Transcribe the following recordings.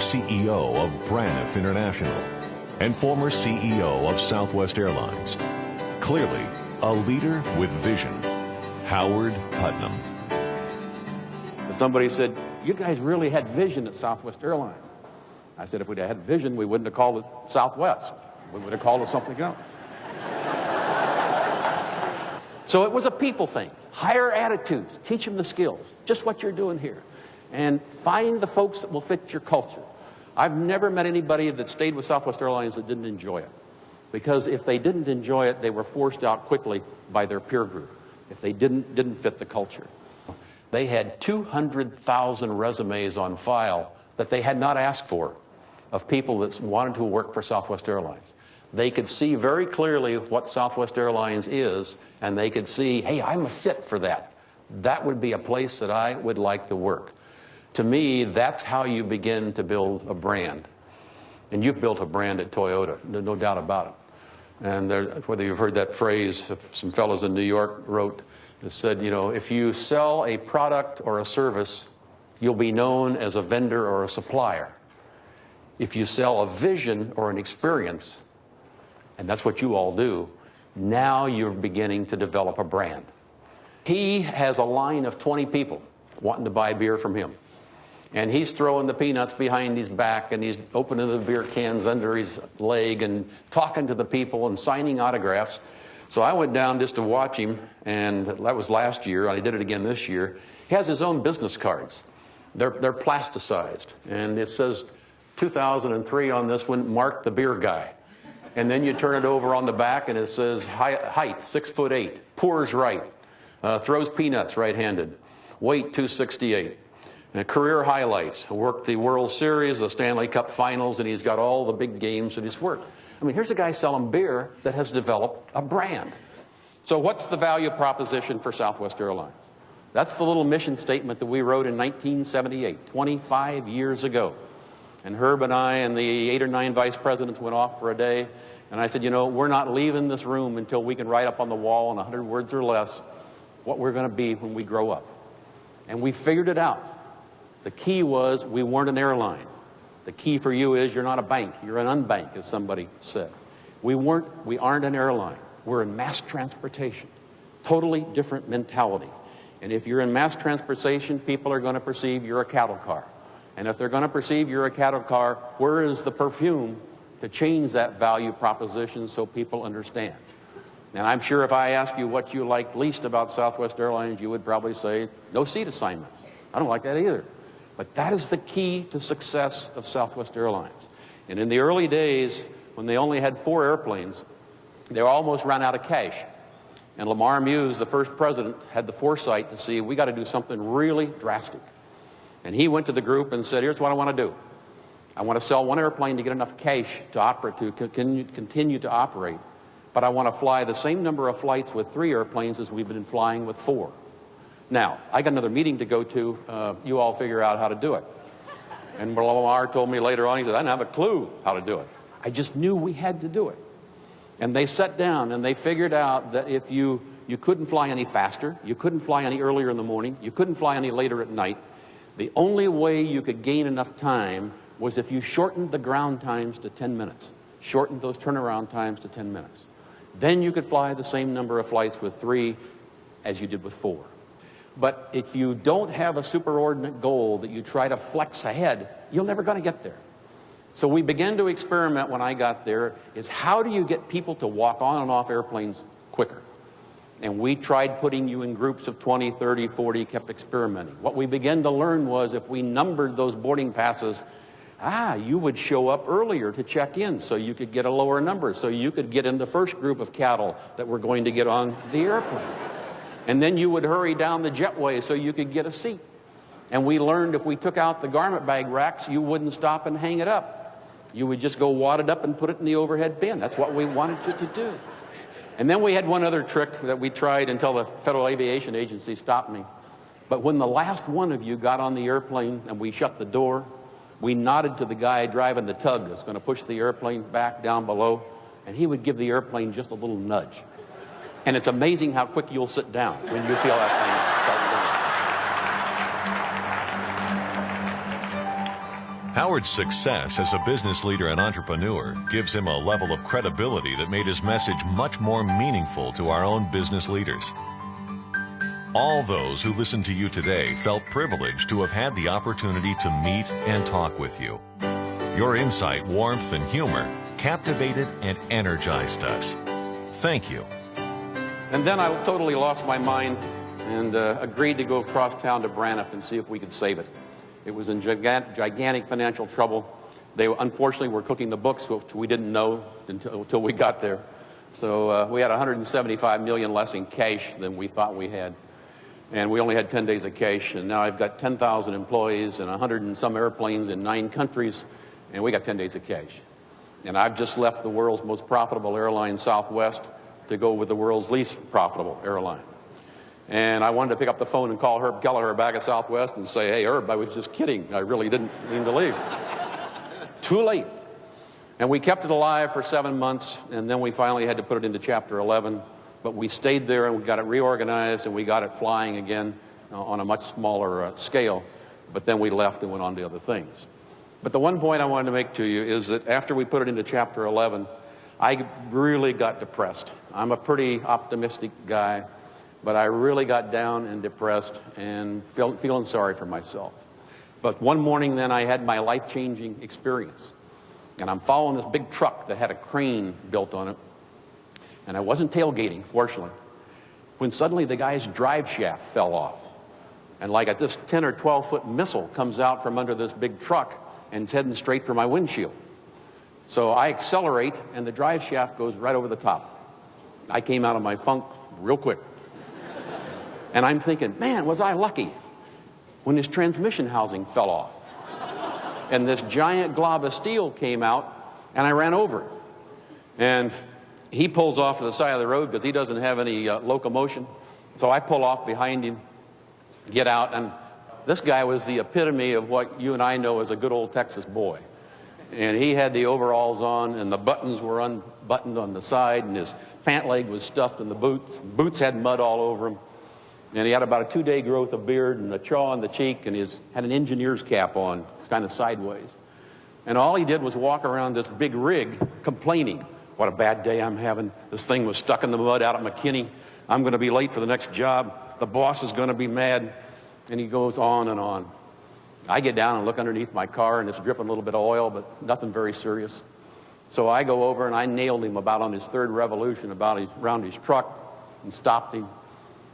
CEO of Braniff International and former CEO of Southwest Airlines. Clearly, a leader with vision, Howard Putnam. Somebody said, "You guys really had vision at Southwest Airlines." I said, "If we'd had vision, we wouldn't have called it Southwest. We would have called it something else." So it was a people thing. Hire attitudes, teach them the skills, just what you're doing here. And find the folks that will fit your culture. I've never met anybody that stayed with Southwest Airlines that didn't enjoy it. Because if they didn't enjoy it, they were forced out quickly by their peer group. If they didn't fit the culture. They had 200,000 resumes on file that they had not asked for of people that wanted to work for Southwest Airlines. They could see very clearly what Southwest Airlines is, and they could see, hey, I'm a fit for that. That would be a place that I would like to work. To me, that's how you begin to build a brand. And you've built a brand at Toyota, no doubt about it. And whether you've heard that phrase, some fellows in New York wrote, that said, you know, if you sell a product or a service, you'll be known as a vendor or a supplier. If you sell a vision or an experience, and that's what you all do, now you're beginning to develop a brand. He has a line of 20 people wanting to buy beer from him. And he's throwing the peanuts behind his back, and he's opening the beer cans under his leg and talking to the people and signing autographs. So I went down just to watch him, and that was last year, and I did it again this year. He has his own business cards. They're plasticized, and it says 2003 on this one, Mark the beer guy. And then you turn it over on the back, and it says height, 6'8", pours right, throws peanuts right-handed, weight 268. Career highlights, worked the World Series, the Stanley Cup Finals, and he's got all the big games that he's worked. I mean, here's a guy selling beer that has developed a brand. So what's the value proposition for Southwest Airlines? That's the little mission statement that we wrote in 1978, 25 years ago. And Herb and I and the 8 or 9 vice presidents went off for a day, and I said, you know, we're not leaving this room until we can write up on the wall in 100 words or less what we're going to be when we grow up. And we figured it out. The key was we weren't an airline. The key for you is you're not a bank. You're an unbank, as somebody said. We aren't an airline. We're in mass transportation. Totally different mentality. And if you're in mass transportation, people are going to perceive you're a cattle car. And if they're going to perceive you're a cattle car, where is the perfume to change that value proposition so people understand? And I'm sure if I ask you what you liked least about Southwest Airlines, you would probably say, no seat assignments. I don't like that either. But that is the key to success of Southwest Airlines. And in the early days, when they only had 4 airplanes, they almost ran out of cash. And Lamar Muse, the first president, had the foresight to see, we got to do something really drastic. And he went to the group and said, here's what I want to do. I want to sell 1 airplane to get enough cash to continue to operate. But I want to fly the same number of flights with 3 airplanes as we've been flying with 4. Now, I got another meeting to go to. You all figure out how to do it. And Lamar told me later on, he said, I didn't have a clue how to do it. I just knew we had to do it. And they sat down and they figured out that if you couldn't fly any faster, you couldn't fly any earlier in the morning, you couldn't fly any later at night, the only way you could gain enough time was if you shortened the ground times to 10 minutes. Shortened those turnaround times to 10 minutes. Then you could fly the same number of flights with 3 as you did with 4. But if you don't have a superordinate goal that you try to flex ahead, you're never going to get there. So we began to experiment when I got there, is how do you get people to walk on and off airplanes quicker? And we tried putting you in groups of 20, 30, 40, kept experimenting. What we began to learn was if we numbered those boarding passes, you would show up earlier to check in so you could get a lower number, so you could get in the first group of cattle that were going to get on the airplane. And then you would hurry down the jetway so you could get a seat. And we learned if we took out the garment bag racks, you wouldn't stop and hang it up. You would just go wad it up and put it in the overhead bin. That's what we wanted you to do. And then we had one other trick that we tried until the Federal Aviation Agency stopped me. But when the last one of you got on the airplane and we shut the door, we nodded to the guy driving the tug that's going to push the airplane back down below, and he would give the airplane just a little nudge. And it's amazing how quick you'll sit down when you feel that thing start Howard's success as a business leader and entrepreneur gives him a level of credibility that made his message much more meaningful to our own business leaders. All those who listen to you today felt privileged to have had the opportunity to meet and talk with you. Your insight, warmth, and humor captivated and energized us. Thank you. And then I totally lost my mind and agreed to go across town to Braniff and see if we could save it. It was in gigantic financial trouble. They unfortunately were cooking the books, which we didn't know until we got there. So we had 175 million less in cash than we thought we had. And we only had 10 days of cash, and now I've got 10,000 employees and 100 and some airplanes in 9 countries, and we got 10 days of cash. And I've just left the world's most profitable airline, Southwest, to go with the world's least profitable airline. And I wanted to pick up the phone and call Herb Kelleher back at Southwest and say, hey, Herb, I was just kidding. I really didn't mean to leave. Too late. And we kept it alive for 7 months, and then we finally had to put it into Chapter 11. But we stayed there, and we got it reorganized, and we got it flying again on a much smaller scale. But then we left and went on to other things. But the one point I wanted to make to you is that after we put it into Chapter 11, I really got depressed. I'm a pretty optimistic guy, but I really got down and depressed and feeling sorry for myself. But one morning then I had my life-changing experience. And I'm following this big truck that had a crane built on it. And I wasn't tailgating, fortunately, when suddenly the guy's drive shaft fell off. And like this 10 or 12-foot missile comes out from under this big truck and it's heading straight for my windshield. So I accelerate, and the drive shaft goes right over the top. I came out of my funk real quick. And I'm thinking, man, was I lucky when this transmission housing fell off. And this giant glob of steel came out, and I ran over it. And he pulls off to the side of the road because he doesn't have any locomotion. So I pull off behind him, get out, and this guy was the epitome of what you and I know as a good old Texas boy. And he had the overalls on, and the buttons were unbuttoned on the side, and his pant leg was stuffed in the boots. Boots had mud all over him. And he had about a 2-day growth of beard and a chaw on the cheek, and he had an engineer's cap on. It's kind of sideways. And all he did was walk around this big rig complaining. What a bad day I'm having. This thing was stuck in the mud out at McKinney. I'm going to be late for the next job. The boss is going to be mad. And he goes on and on. I get down and look underneath my car, and it's dripping a little bit of oil, but nothing very serious. So I go over and I nailed him about on his 3rd revolution around his truck and stopped him.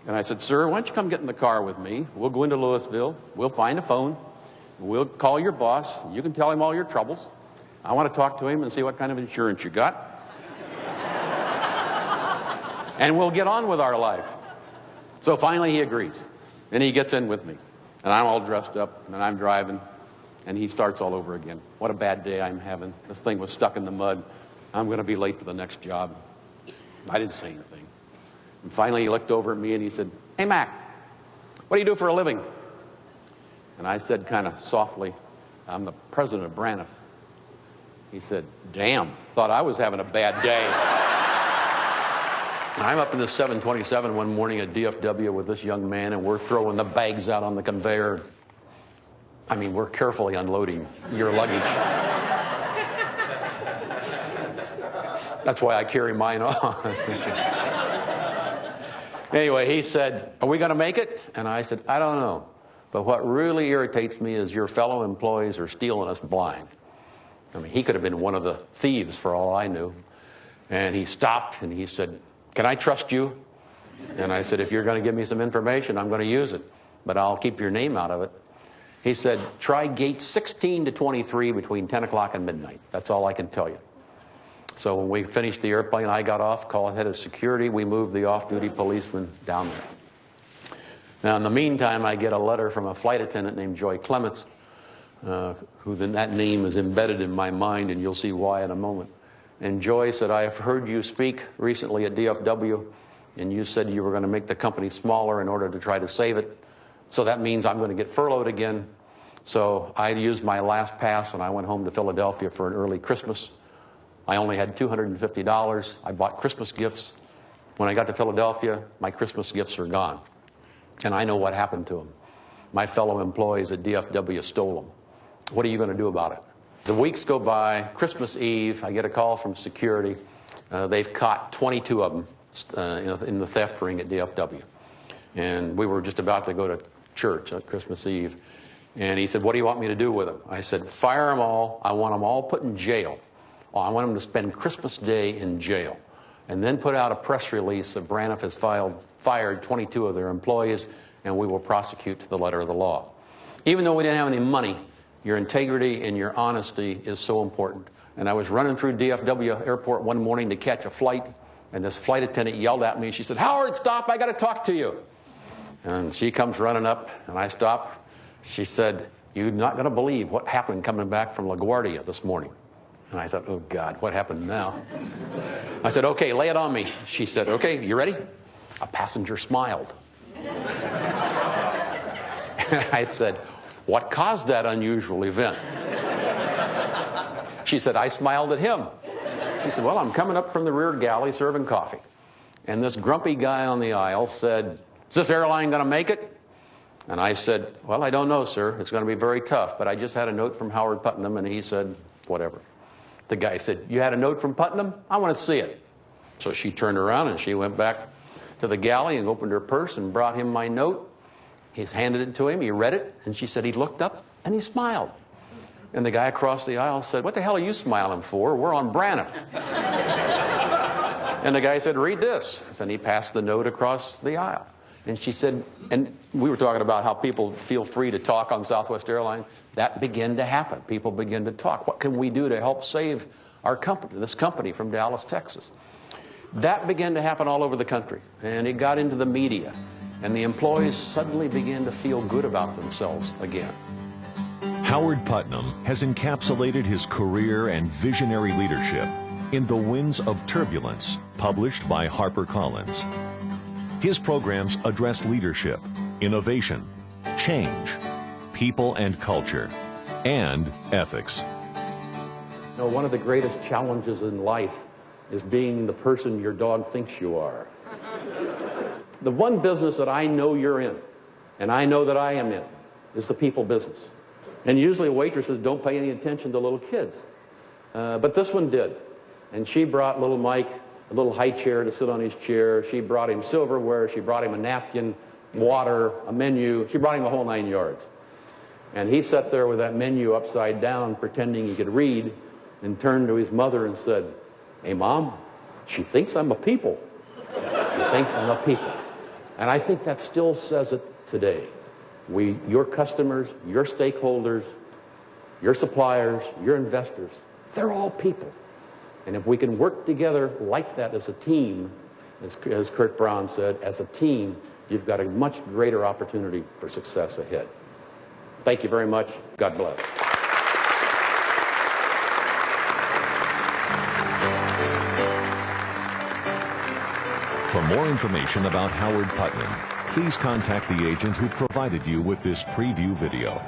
And I said, sir, why don't you come get in the car with me? We'll go into Louisville. We'll find a phone. We'll call your boss. You can tell him all your troubles. I want to talk to him and see what kind of insurance you got. And we'll get on with our life. So finally he agrees. And he gets in with me. And I'm all dressed up, and I'm driving. And he starts all over again. What a bad day I'm having. This thing was stuck in the mud. I'm going to be late for the next job. I didn't say anything. And finally he looked over at me and he said, hey, Mac, what do you do for a living? And I said kind of softly, I'm the president of Braniff. He said, damn, thought I was having a bad day. I'm up in the 727 one morning at DFW with this young man, and we're throwing the bags out on the conveyor. I mean, we're carefully unloading your luggage. That's why I carry mine on. Anyway, he said, are we going to make it? And I said, I don't know. But what really irritates me is your fellow employees are stealing us blind. I mean, he could have been one of the thieves for all I knew. And he stopped and he said, can I trust you? And I said, if you're going to give me some information, I'm going to use it. But I'll keep your name out of it. He said, try gates 16 to 23 between 10 o'clock and midnight. That's all I can tell you. So when we finished the airplane, I got off, called head of security. We moved the off-duty policeman down there. Now, in the meantime, I get a letter from a flight attendant named Joy Clements, who then that name is embedded in my mind, and you'll see why in a moment. And Joy said, I have heard you speak recently at DFW, and you said you were going to make the company smaller in order to try to save it. So that means I'm going to get furloughed again. So I used my last pass, and I went home to Philadelphia for an early Christmas. I only had $250. I bought Christmas gifts. When I got to Philadelphia, my Christmas gifts are gone. And I know what happened to them. My fellow employees at DFW stole them. What are you going to do about it? The weeks go by. Christmas Eve, I get a call from security. They've caught 22 of them in the theft ring at DFW. And we were just about to go to church on Christmas Eve. And he said, what do you want me to do with them? I said, fire them all. I want them all put in jail. I want them to spend Christmas Day in jail. And then put out a press release that Braniff has fired 22 of their employees, and we will prosecute to the letter of the law. Even though we didn't have any money, your integrity and your honesty is so important. And I was running through DFW airport one morning to catch a flight, and this flight attendant yelled at me. She said, Howard, stop, I got to talk to you. And she comes running up, and I stop. She said, you're not going to believe what happened coming back from LaGuardia this morning. And I thought, oh, God, what happened now? I said, okay, lay it on me. She said, okay, you ready? A passenger smiled. And I said, what caused that unusual event? She said, I smiled at him. He said, well, I'm coming up from the rear galley serving coffee. And this grumpy guy on the aisle said, is this airline going to make it? And I said, well, I don't know, sir. It's going to be very tough. But I just had a note from Howard Putnam, and he said, whatever. The guy said, you had a note from Putnam? I want to see it. So she turned around, and she went back to the galley and opened her purse and brought him my note. He handed it to him. He read it. And she said he looked up, and he smiled. And the guy across the aisle said, what the hell are you smiling for? We're on Braniff. And the guy said, read this. And he passed the note across the aisle. And she said, and we were talking about how people feel free to talk on Southwest Airlines. That began to happen. People begin to talk. What can we do to help save our company, this company from Dallas, Texas? That began to happen all over the country. And it got into the media. And the employees suddenly began to feel good about themselves again. Howard Putnam has encapsulated his career and visionary leadership in The Winds of Turbulence, published by HarperCollins. His programs address leadership, innovation, change, people and culture, and ethics. You know, one of the greatest challenges in life is being the person your dog thinks you are. The one business that I know you're in, and I know that I am in, is the people business. And usually waitresses don't pay any attention to little kids. But this one did. And she brought little Mike a little high chair to sit on his chair. She brought him silverware. She brought him a napkin, water, a menu. She brought him the whole 9 yards. And he sat there with that menu upside down, pretending he could read, and turned to his mother and said, hey, Mom, she thinks I'm a people. She thinks I'm a people. And I think that still says it today. Your customers, your stakeholders, your suppliers, your investors, they're all people. And if we can work together like that as a team, as Kurt Brown said, as a team, you've got a much greater opportunity for success ahead. Thank you very much. God bless. For more information about Howard Putnam, please contact the agent who provided you with this preview video.